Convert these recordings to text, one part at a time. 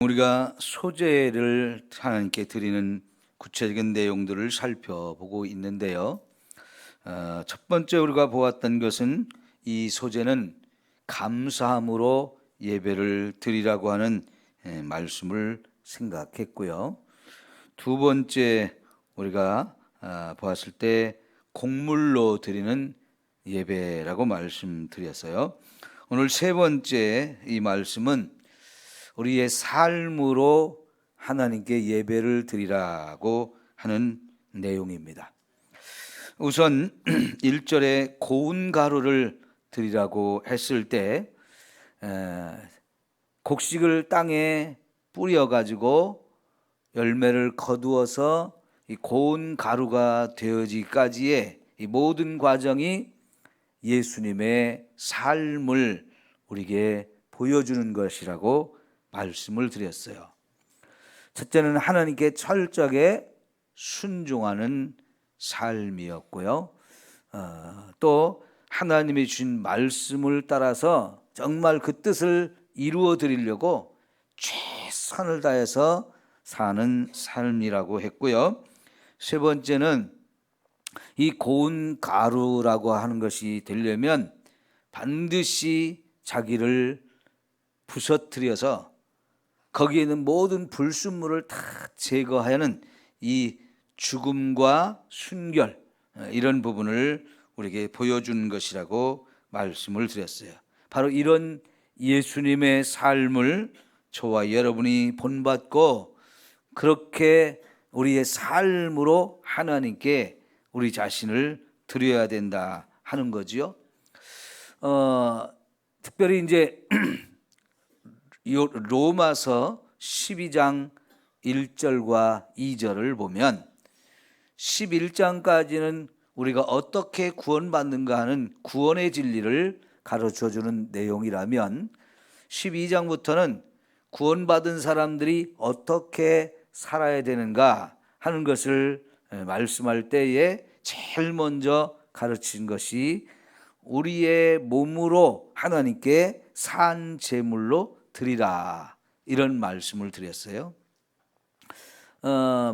우리가 소제를 하나님께 드리는 구체적인 내용들을 살펴보고 있는데요. 첫 번째 우리가 보았던 것은 이 소제는 감사함으로 예배를 드리라고 하는 말씀을 생각했고요. 두 번째 우리가 보았을 때 곡물로 드리는 예배라고 말씀드렸어요. 오늘 세 번째 이 말씀은 우리의 삶으로 하나님께 예배를 드리라고 하는 내용입니다. 우선 1절에 고운 가루를 드리라고 했을 때 곡식을 땅에 뿌려가지고 열매를 거두어서 이 고운 가루가 되어지기까지의 이 모든 과정이 예수님의 삶을 우리에게 보여주는 것이라고 말씀을 드렸어요. 첫째는 하나님께 철저하게 순종하는 삶이었고요. 또 하나님이 주신 말씀을 따라서 정말 그 뜻을 이루어 드리려고 최선을 다해서 사는 삶이라고 했고요. 세 번째는 이 고운 가루라고 하는 것이 되려면 반드시 자기를 부서뜨려서 거기에 있는 모든 불순물을 다 제거하는 이 죽음과 순결, 이런 부분을 우리에게 보여준 것이라고 말씀을 드렸어요. 바로 이런 예수님의 삶을 저와 여러분이 본받고 그렇게 우리의 삶으로 하나님께 우리 자신을 드려야 된다 하는 거지요. 특별히 이제 로마서 12장 1절과 2절을 보면 11장까지는 우리가 어떻게 구원받는가 하는 구원의 진리를 가르쳐주는 내용이라면 12장부터는 구원받은 사람들이 어떻게 살아야 되는가 하는 것을 말씀할 때에 제일 먼저 가르친 것이 우리의 몸으로 하나님께 산 제물로 드리라, 이런 말씀을 드렸어요.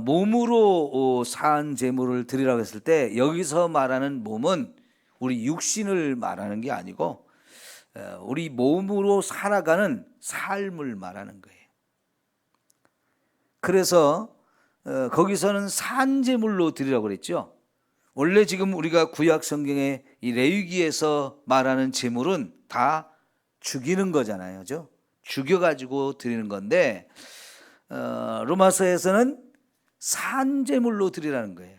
몸으로 산 제물을 드리라고 했을 때 여기서 말하는 몸은 우리 육신을 말하는 게 아니고 우리 몸으로 살아가는 삶을 말하는 거예요. 그래서 거기서는 산 제물로 드리라고 그랬죠. 원래 지금 우리가 구약 성경의 이 레위기에서 말하는 제물은 다 죽이는 거잖아요, 그죠? 죽여가지고 드리는 건데 로마서에서는 산제물로 드리라는 거예요.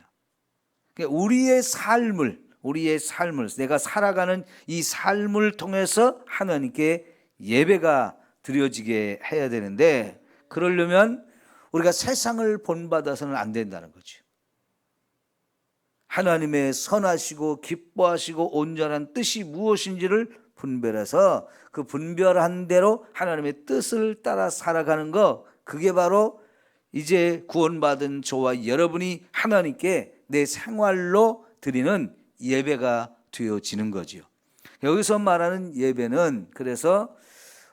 그러니까 우리의 삶을 내가 살아가는 이 삶을 통해서 하나님께 예배가 드려지게 해야 되는데, 그러려면 우리가 세상을 본받아서는 안 된다는 거죠. 하나님의 선하시고 기뻐하시고 온전한 뜻이 무엇인지를 분별해서 그 분별한 대로 하나님의 뜻을 따라 살아가는 거, 그게 바로 이제 구원받은 저와 여러분이 하나님께 내 생활로 드리는 예배가 되어지는 거지요. 여기서 말하는 예배는 그래서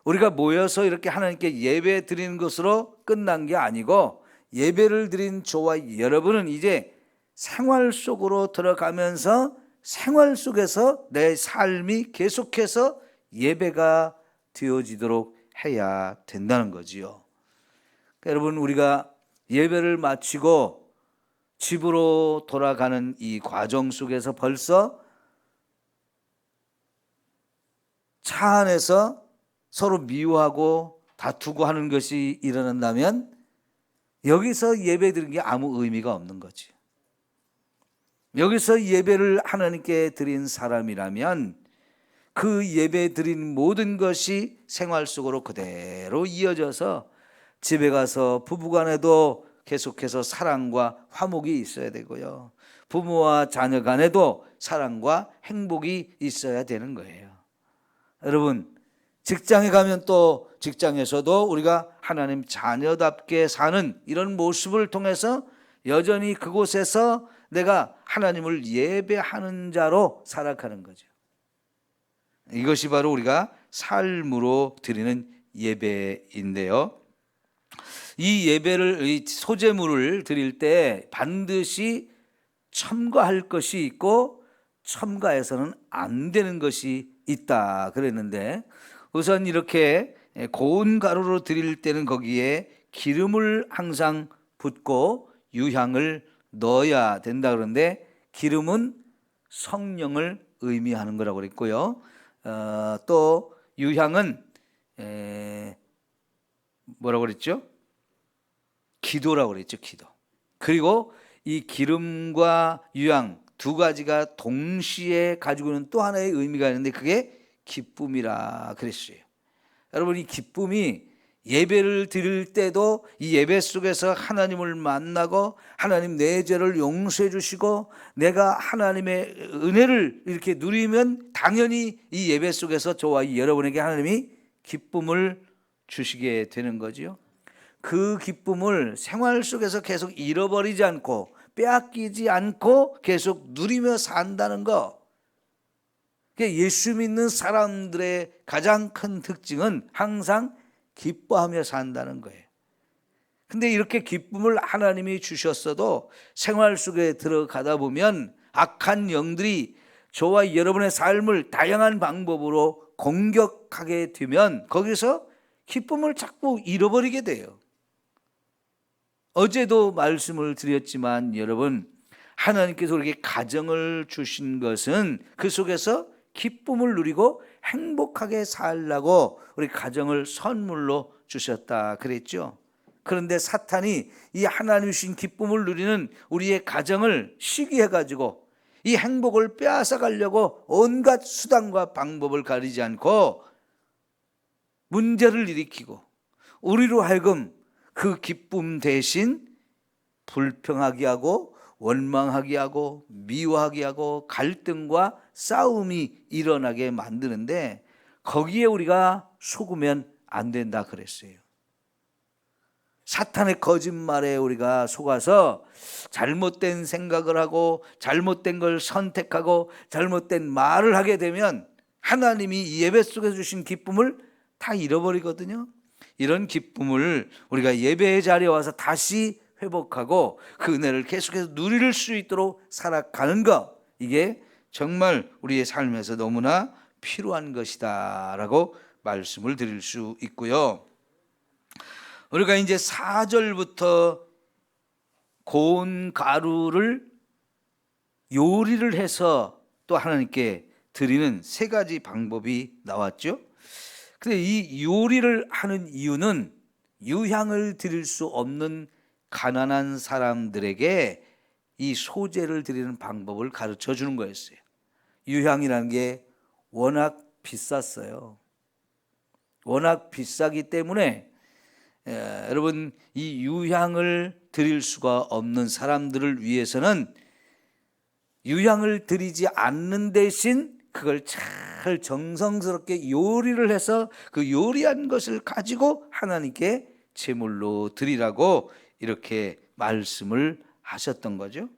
우리가 모여서 이렇게 하나님께 예배 드리는 것으로 끝난 게 아니고, 예배를 드린 저와 여러분은 이제 생활 속으로 들어가면서 생활 속에서 내 삶이 계속해서 예배가 되어지도록 해야 된다는 거지요. 여러분, 우리가 예배를 마치고 집으로 돌아가는 이 과정 속에서 벌써 차 안에서 서로 미워하고 다투고 하는 것이 일어난다면 여기서 예배 드리는 게 아무 의미가 없는 거지. 여기서 예배를 하나님께 드린 사람이라면 그 예배 드린 모든 것이 생활 속으로 그대로 이어져서 집에 가서 부부간에도 계속해서 사랑과 화목이 있어야 되고요, 부모와 자녀 간에도 사랑과 행복이 있어야 되는 거예요. 여러분, 직장에 가면 또 직장에서도 우리가 하나님 자녀답게 사는 이런 모습을 통해서 여전히 그곳에서 내가 하나님을 예배하는 자로 살아가는 거죠. 이것이 바로 우리가 삶으로 드리는 예배인데요. 이 예배를, 이 소제물을 드릴 때 반드시 첨가할 것이 있고 첨가해서는 안 되는 것이 있다 그랬는데, 우선 이렇게 고운 가루로 드릴 때는 거기에 기름을 항상 붓고 유향을 넣어야 된다 그러는데, 기름은 성령을 의미하는 거라고 그랬고요. 또 유향은 뭐라고 그랬죠? 기도라고 그랬죠. 기도. 그리고 이 기름과 유향 두 가지가 동시에 가지고 있는 또 하나의 의미가 있는데, 그게 기쁨이라 그랬어요. 여러분, 이 기쁨이 예배를 드릴 때도 이 예배 속에서 하나님을 만나고 하나님 내 죄를 용서해 주시고 내가 하나님의 은혜를 이렇게 누리면 당연히 이 예배 속에서 저와 여러분에게 하나님이 기쁨을 주시게 되는 거죠. 그 기쁨을 생활 속에서 계속 잃어버리지 않고 빼앗기지 않고 계속 누리며 산다는 거, 예수 믿는 사람들의 가장 큰 특징은 항상 기뻐하며 산다는 거예요. 근데 이렇게 기쁨을 하나님이 주셨어도 생활 속에 들어가다 보면 악한 영들이 저와 여러분의 삶을 다양한 방법으로 공격하게 되면 거기서 기쁨을 자꾸 잃어버리게 돼요. 어제도 말씀을 드렸지만 여러분, 하나님께서 우리에게 가정을 주신 것은 그 속에서 기쁨을 누리고 행복하게 살라고 우리 가정을 선물로 주셨다 그랬죠. 그런데 사탄이 이 하나님 주신 기쁨을 누리는 우리의 가정을 시기해가지고 이 행복을 빼앗아 가려고 온갖 수단과 방법을 가리지 않고 문제를 일으키고 우리로 하여금 그 기쁨 대신 불평하게 하고 원망하게 하고 미워하게 하고 갈등과 싸움이 일어나게 만드는데, 거기에 우리가 속으면 안 된다 그랬어요. 사탄의 거짓말에 우리가 속아서 잘못된 생각을 하고 잘못된 걸 선택하고 잘못된 말을 하게 되면 하나님이 이 예배 속에 주신 기쁨을 다 잃어버리거든요. 이런 기쁨을 우리가 예배의 자리에 와서 다시 회복하고 그 은혜를 계속해서 누릴 수 있도록 살아가는 것, 이게 정말 우리의 삶에서 너무나 필요한 것이다 라고 말씀을 드릴 수 있고요. 우리가 이제 4절부터 고운 가루를 요리를 해서 또 하나님께 드리는 세 가지 방법이 나왔죠. 근데 이 요리를 하는 이유는 유향을 드릴 수 없는 가난한 사람들에게 이 소재를 드리는 방법을 가르쳐 주는 거였어요. 유향이라는 게 워낙 비쌌어요. 워낙 비싸기 때문에 여러분, 이 유향을 드릴 수가 없는 사람들을 위해서는 유향을 드리지 않는 대신 그걸 잘 정성스럽게 요리를 해서 그 요리한 것을 가지고 하나님께 제물로 드리라고 이렇게 말씀을 하셨던 거죠.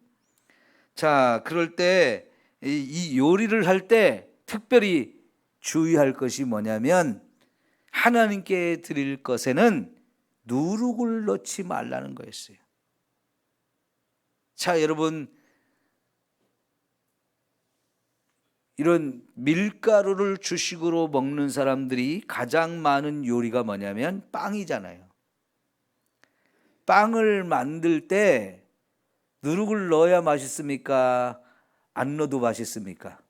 자, 그럴 때 이 요리를 할 때 특별히 주의할 것이 뭐냐면, 하나님께 드릴 것에는 누룩을 넣지 말라는 거였어요. 자, 여러분, 이런 밀가루를 주식으로 먹는 사람들이 가장 많은 요리가 뭐냐면 빵이잖아요. 빵을 만들 때 누룩을 넣어야 맛있습니까? 안 넣어도 맛있습니까?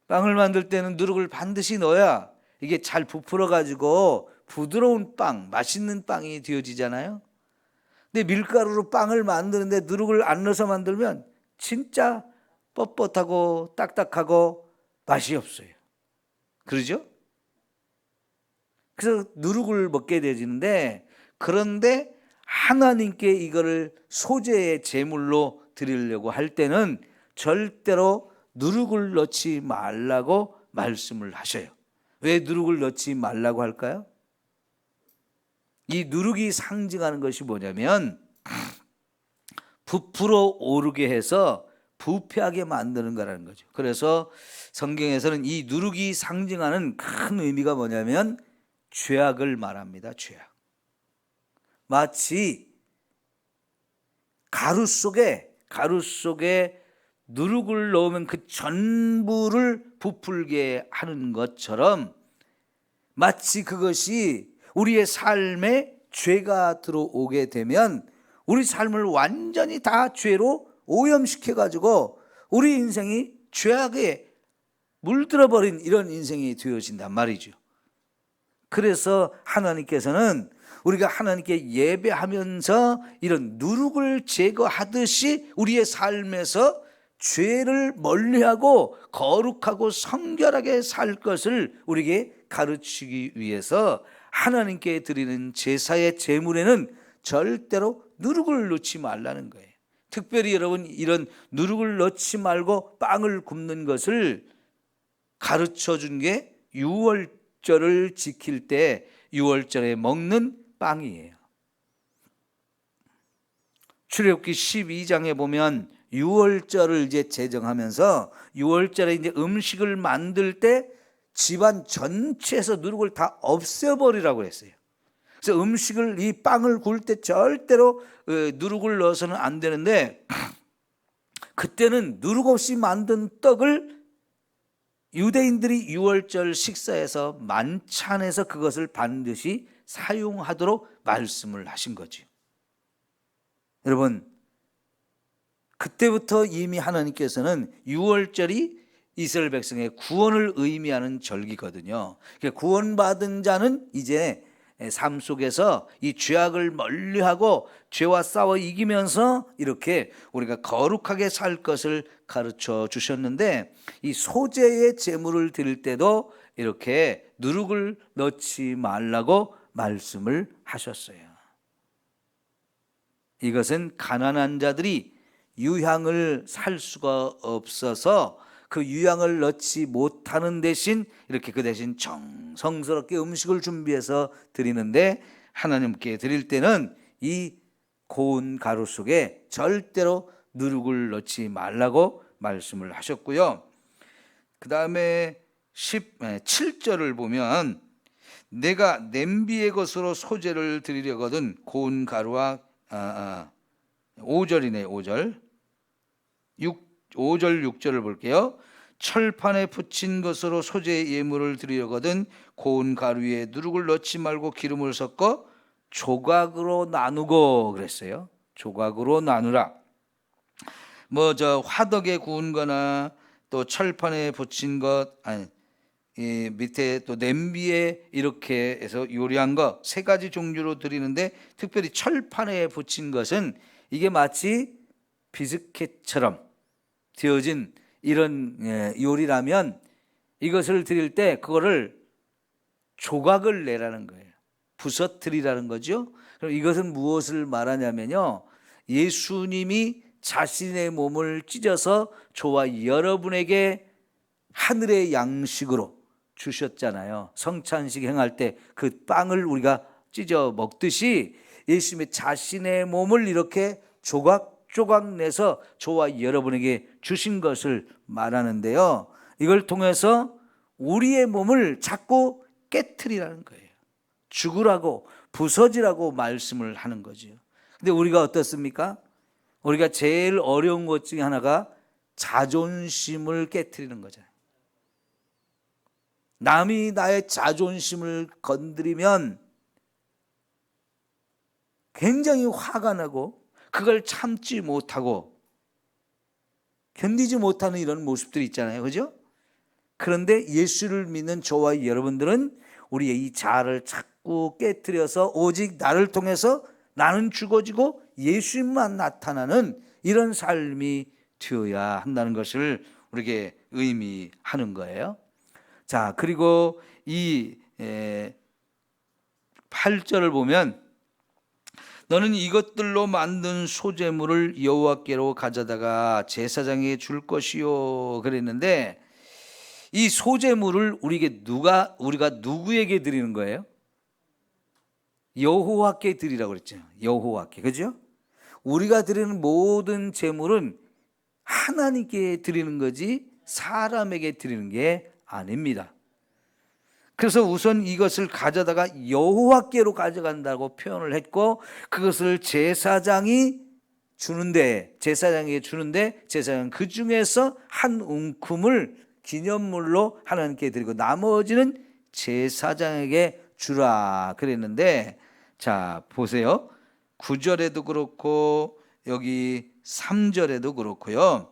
빵을 만들 때는 누룩을 반드시 넣어야 이게 잘 부풀어 가지고 부드러운 빵, 맛있는 빵이 되어지잖아요. 근데 밀가루로 빵을 만드는데 누룩을 안 넣어서 만들면 진짜 뻣뻣하고 딱딱하고 맛이 없어요. 그러죠? 그래서 누룩을 먹게 되지는데, 그런데 하나님께 이거를 소재의 제물로 드리려고 할 때는 절대로 누룩을 넣지 말라고 말씀을 하셔요. 왜 누룩을 넣지 말라고 할까요? 이 누룩이 상징하는 것이 뭐냐면 부풀어 오르게 해서 부패하게 만드는 거라는 거죠. 그래서 성경에서는 이 누룩이 상징하는 큰 의미가 뭐냐면 죄악을 말합니다. 죄악. 마치 가루 속에 누룩을 넣으면 그 전부를 부풀게 하는 것처럼 마치 그것이 우리의 삶에 죄가 들어오게 되면 우리 삶을 완전히 다 죄로 오염시켜가지고 우리 인생이 죄악에 물들어버린 이런 인생이 되어진단 말이죠. 그래서 하나님께서는 우리가 하나님께 예배하면서 이런 누룩을 제거하듯이 우리의 삶에서 죄를 멀리하고 거룩하고 성결하게 살 것을 우리에게 가르치기 위해서 하나님께 드리는 제사의 제물에는 절대로 누룩을 넣지 말라는 거예요. 특별히 여러분, 이런 누룩을 넣지 말고 빵을 굽는 것을 가르쳐 준 게 유월절을 지킬 때 유월절에 먹는 빵이에요. 출애굽기 12장에 보면 유월절을 이제 제정하면서 유월절에 이제 음식을 만들 때 집안 전체에서 누룩을 다 없애버리라고 했어요. 그래서 음식을, 이 빵을 구울 때 절대로 누룩을 넣어서는 안 되는데, 그때는 누룩 없이 만든 떡을 유대인들이 유월절 식사에서 만찬에서 그것을 반드시 사용하도록 말씀을 하신 거죠. 여러분, 그때부터 이미 하나님께서는 유월절이 이스라엘 백성의 구원을 의미하는 절기거든요. 구원받은 자는 이제 삶 속에서 이 죄악을 멀리하고 죄와 싸워 이기면서 이렇게 우리가 거룩하게 살 것을 가르쳐 주셨는데, 이 소재의 제물을 드릴 때도 이렇게 누룩을 넣지 말라고 말씀을 하셨어요. 이것은 가난한 자들이 유향을 살 수가 없어서 그 유향을 넣지 못하는 대신 이렇게 그 대신 정성스럽게 음식을 준비해서 드리는데, 하나님께 드릴 때는 이 고운 가루 속에 절대로 누룩을 넣지 말라고 말씀을 하셨고요. 그 다음에 17절을 보면 내가 냄비의 것으로 소재를 드리려거든 고운 가루와 5절이네. 5절 6절을 볼게요. 철판에 붙인 것으로 소재의 예물을 드리려거든 고운 가루 위에 누룩을 넣지 말고 기름을 섞어 조각으로 나누고 그랬어요. 조각으로 나누라. 화덕에 구운 거나 또 철판에 붙인 것, 이 밑에 또 냄비에 이렇게 해서 요리한 거 세 가지 종류로 드리는데, 특별히 철판에 붙인 것은 이게 마치 비스켓처럼 되어진 이런 요리라면 이것을 드릴 때 그거를 조각을 내라는 거예요. 부서뜨리라는 거죠. 그럼 이것은 무엇을 말하냐면요, 예수님이 자신의 몸을 찢어서 저와 여러분에게 하늘의 양식으로 주셨잖아요. 성찬식 행할 때 그 빵을 우리가 찢어 먹듯이 예수님의 자신의 몸을 이렇게 조각 내서 저와 여러분에게 주신 것을 말하는데요, 이걸 통해서 우리의 몸을 자꾸 깨트리라는 거예요. 죽으라고, 부서지라고 말씀을 하는 거죠. 근데 우리가 어떻습니까? 우리가 제일 어려운 것 중에 하나가 자존심을 깨트리는 거잖아요. 남이 나의 자존심을 건드리면 굉장히 화가 나고 그걸 참지 못하고 견디지 못하는 이런 모습들이 있잖아요. 그죠? 그런데 예수를 믿는 저와 여러분들은 우리의 이 자아를 자꾸 깨트려서 오직 나를 통해서 나는 죽어지고 예수님만 나타나는 이런 삶이 되어야 한다는 것을 우리에게 의미하는 거예요. 자, 그리고 이 8절을 보면 너는 이것들로 만든 소재물을 여호와께로 가져다가 제사장에게 줄 것이요 그랬는데, 이 소재물을 우리가 누구에게 드리는 거예요? 여호와께 드리라고 그랬죠. 여호와께. 그죠? 우리가 드리는 모든 제물은 하나님께 드리는 거지 사람에게 드리는 게 아닙니다. 그래서 우선 이것을 가져다가 여호와께로 가져간다고 표현을 했고, 그것을 제사장이 주는데, 제사장에게 주는데, 제사장은 그 중에서 한 움큼을 기념물로 하나님께 드리고 나머지는 제사장에게 주라 그랬는데, 자 보세요. 9절에도 그렇고 여기 3절에도 그렇고요.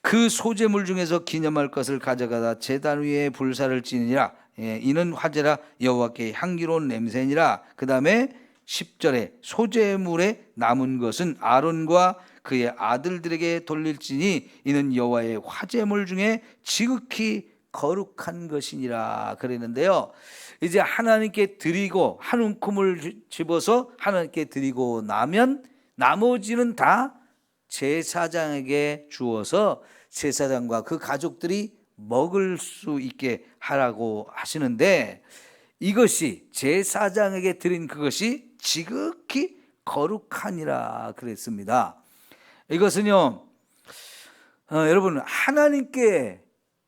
그 소재물 중에서 기념할 것을 가져가다 제단 위에 불사를 지니라. 이는 화제라 여호와께 향기로운 냄새니라. 그 다음에 10절에 소재물에 남은 것은 아론과 그의 아들들에게 돌릴지니 이는 여호와의 화제물 중에 지극히 거룩한 것이니라 그랬는데요. 이제 하나님께 드리고 한 움큼을 집어서 하나님께 드리고 나면 나머지는 다 제사장에게 주어서 제사장과 그 가족들이 먹을 수 있게 하라고 하시는데, 이것이 제사장에게 드린 그것이 지극히 거룩하니라 그랬습니다. 이것은요, 여러분 하나님께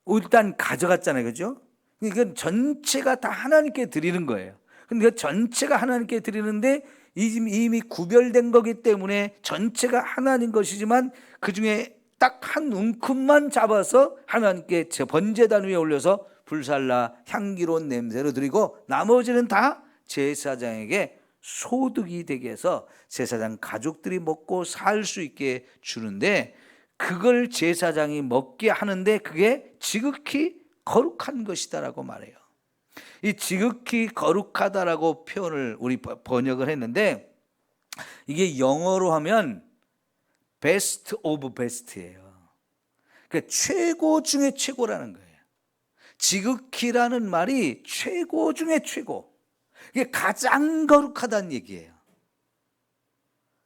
일단 가져갔잖아요, 그죠? 이건 전체가 다 하나님께 드리는 거예요. 근데 그 전체가 하나님께 드리는데 이미 구별된 거기 때문에 전체가 하나님 것이지만 그 중에 딱 한 움큼만 잡아서 하나님께 번제단 위에 올려서 불살라 향기로운 냄새로 드리고 나머지는 다 제사장에게 소득이 되게 해서 제사장 가족들이 먹고 살 수 있게 주는데, 그걸 제사장이 먹게 하는데 그게 지극히 거룩한 것이다라고 말해요. 이 지극히 거룩하다라고 표현을 우리 번역을 했는데, 이게 영어로 하면 best of best예요. 그러니까 최고 중에 최고라는 거예요. 지극히라는 말이 최고 중에 최고, 이게 가장 거룩하다는 얘기예요.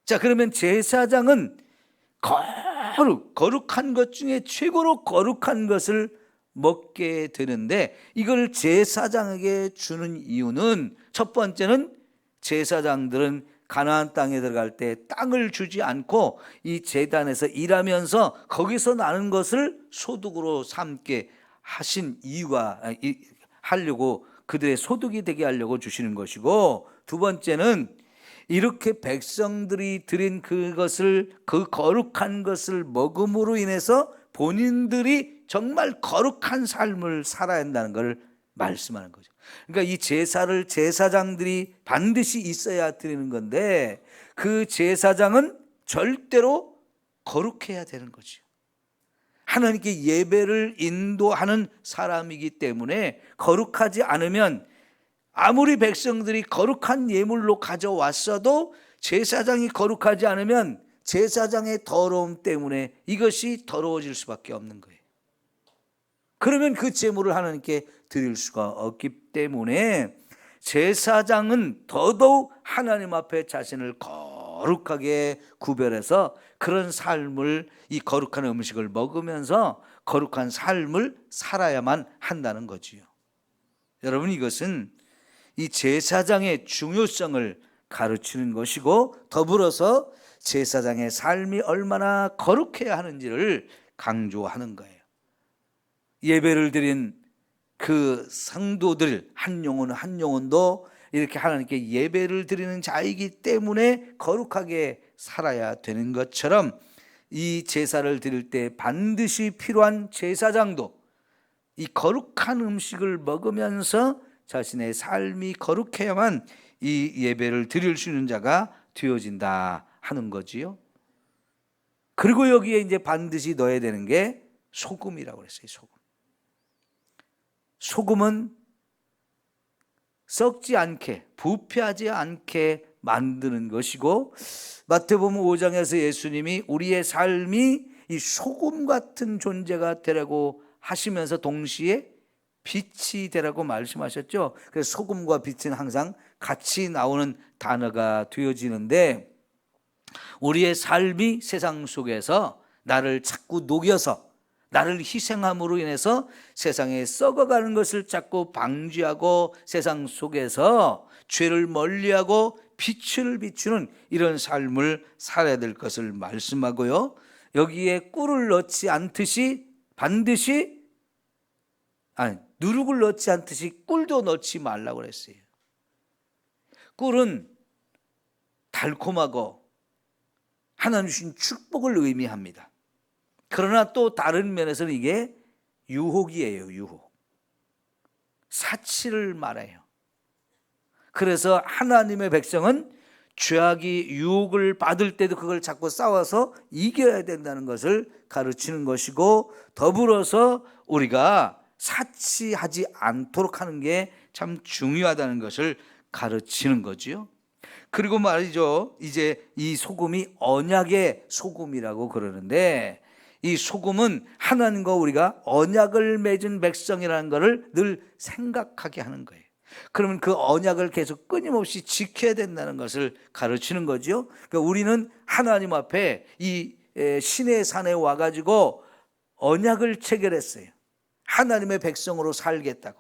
자, 그러면 제사장은 거룩한 것 중에 최고로 거룩한 것을 먹게 되는데, 이걸 제사장에게 주는 이유는 첫 번째는 제사장들은 가나안 땅에 들어갈 때 땅을 주지 않고 이 제단에서 일하면서 거기서 나는 것을 소득으로 삼게 하신 이유가 하려고, 그들의 소득이 되게 하려고 주시는 것이고, 두 번째는 이렇게 백성들이 드린 그것을, 그 거룩한 것을 먹음으로 인해서 본인들이 정말 거룩한 삶을 살아야 한다는 것을 말씀하는 거죠. 그러니까 이 제사를 제사장들이 반드시 있어야 드리는 건데, 그 제사장은 절대로 거룩해야 되는 거죠. 하나님께 예배를 인도하는 사람이기 때문에 거룩하지 않으면 아무리 백성들이 거룩한 예물로 가져왔어도 제사장이 거룩하지 않으면 제사장의 더러움 때문에 이것이 더러워질 수밖에 없는 거예요. 그러면 그 제물을 하나님께 드릴 수가 없기 때문에 제사장은 더더욱 하나님 앞에 자신을 거룩하게 구별해서 그런 삶을, 이 거룩한 음식을 먹으면서 거룩한 삶을 살아야만 한다는 거지요. 여러분, 이것은 이 제사장의 중요성을 가르치는 것이고, 더불어서 제사장의 삶이 얼마나 거룩해야 하는지를 강조하는 거예요. 예배를 드린 그 성도들 한 영혼 한 영혼도 이렇게 하나님께 예배를 드리는 자이기 때문에 거룩하게 살아야 되는 것처럼, 이 제사를 드릴 때 반드시 필요한 제사장도 이 거룩한 음식을 먹으면서 자신의 삶이 거룩해야만 이 예배를 드릴 수 있는 자가 되어진다 하는 거지요. 그리고 여기에 이제 반드시 넣어야 되는 게 소금이라고 그랬어요. 소금은 썩지 않게, 부패하지 않게 만드는 것이고, 마태복음 5장에서 예수님이 우리의 삶이 이 소금 같은 존재가 되라고 하시면서 동시에 빛이 되라고 말씀하셨죠. 그래서 소금과 빛은 항상 같이 나오는 단어가 되어지는데, 우리의 삶이 세상 속에서 나를 자꾸 녹여서, 나를 희생함으로 인해서 세상에 썩어가는 것을 자꾸 방지하고 세상 속에서 죄를 멀리하고 빛을 비추는 이런 삶을 살아야 될 것을 말씀하고요, 여기에 꿀을 넣지 않듯이 반드시 누룩을 넣지 않듯이 꿀도 넣지 말라고 그랬어요. 꿀은 달콤하고 하나님 주신 축복을 의미합니다. 그러나 또 다른 면에서는 이게 유혹이에요. 유혹. 사치를 말해요. 그래서 하나님의 백성은 죄악이 유혹을 받을 때도 그걸 자꾸 싸워서 이겨야 된다는 것을 가르치는 것이고, 더불어서 우리가 사치하지 않도록 하는 게 참 중요하다는 것을 가르치는 거지요. 그리고 말이죠, 이제 이 소금이 언약의 소금이라고 그러는데, 이 소금은 하나님과 우리가 언약을 맺은 백성이라는 것을 늘 생각하게 하는 거예요. 그러면 그 언약을 계속 끊임없이 지켜야 된다는 것을 가르치는 거죠. 그러니까 우리는 하나님 앞에 이 시내 산에 와가지고 언약을 체결했어요. 하나님의 백성으로 살겠다고.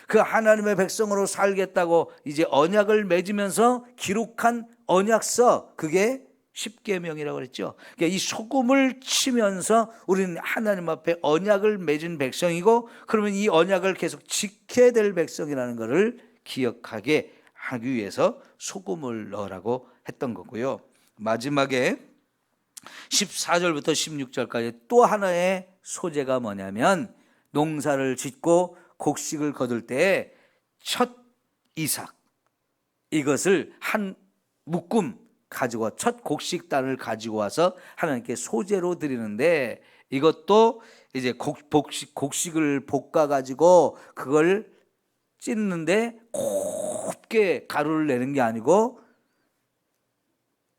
그 하나님의 백성으로 살겠다고 이제 언약을 맺으면서 기록한 언약서, 그게 십계명이라고 그랬죠. 그러니까 이 소금을 치면서 우리는 하나님 앞에 언약을 맺은 백성이고, 그러면 이 언약을 계속 지켜야 될 백성이라는 것을 기억하게 하기 위해서 소금을 넣으라고 했던 거고요. 마지막에 14절부터 16절까지 또 하나의 소재가 뭐냐면, 농사를 짓고 곡식을 거둘 때 첫 이삭, 이것을 한 묶음 가지고, 첫 곡식단을 가지고 와서 하나님께 소제로 드리는데, 이것도 이제 곡식을 볶아 가지고 그걸 찢는데 곱게 가루를 내는 게 아니고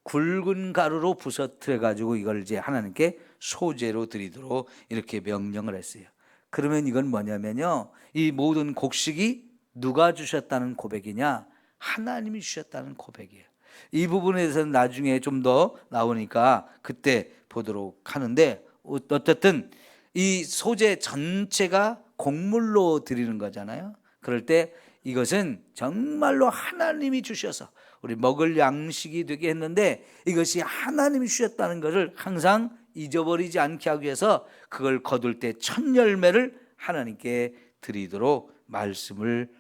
굵은 가루로 부서뜨려 가지고 이걸 이제 하나님께 소제로 드리도록 이렇게 명령을 했어요. 그러면 이건 뭐냐면요, 이 모든 곡식이 누가 주셨다는 고백이냐? 하나님이 주셨다는 고백이에요. 이 부분에 대해서는 나중에 좀 더 나오니까 그때 보도록 하는데, 어쨌든 이 소재 전체가 곡물로 드리는 거잖아요. 그럴 때 이것은 정말로 하나님이 주셔서 우리 먹을 양식이 되게 했는데, 이것이 하나님이 주셨다는 것을 항상 잊어버리지 않게 하기 위해서 그걸 거둘 때 첫 열매를 하나님께 드리도록 말씀을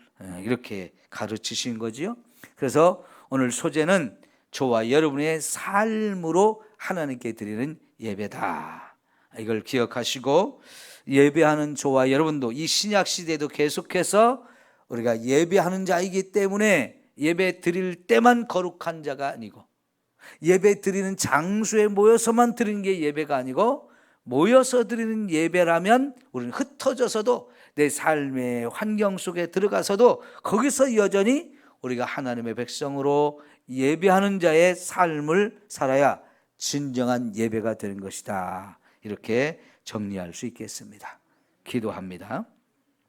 이렇게 가르치신 거지요. 그래서 오늘 소제는 저와 여러분의 삶으로 하나님께 드리는 예배다, 이걸 기억하시고, 예배하는 저와 여러분도 이 신약 시대에도 계속해서 우리가 예배하는 자이기 때문에 예배 드릴 때만 거룩한 자가 아니고, 예배 드리는 장소에 모여서만 드리는 게 예배가 아니고, 모여서 드리는 예배라면 우리는 흩어져서도 내 삶의 환경 속에 들어가서도 거기서 여전히 우리가 하나님의 백성으로 예배하는 자의 삶을 살아야 진정한 예배가 되는 것이다, 이렇게 정리할 수 있겠습니다. 기도합니다.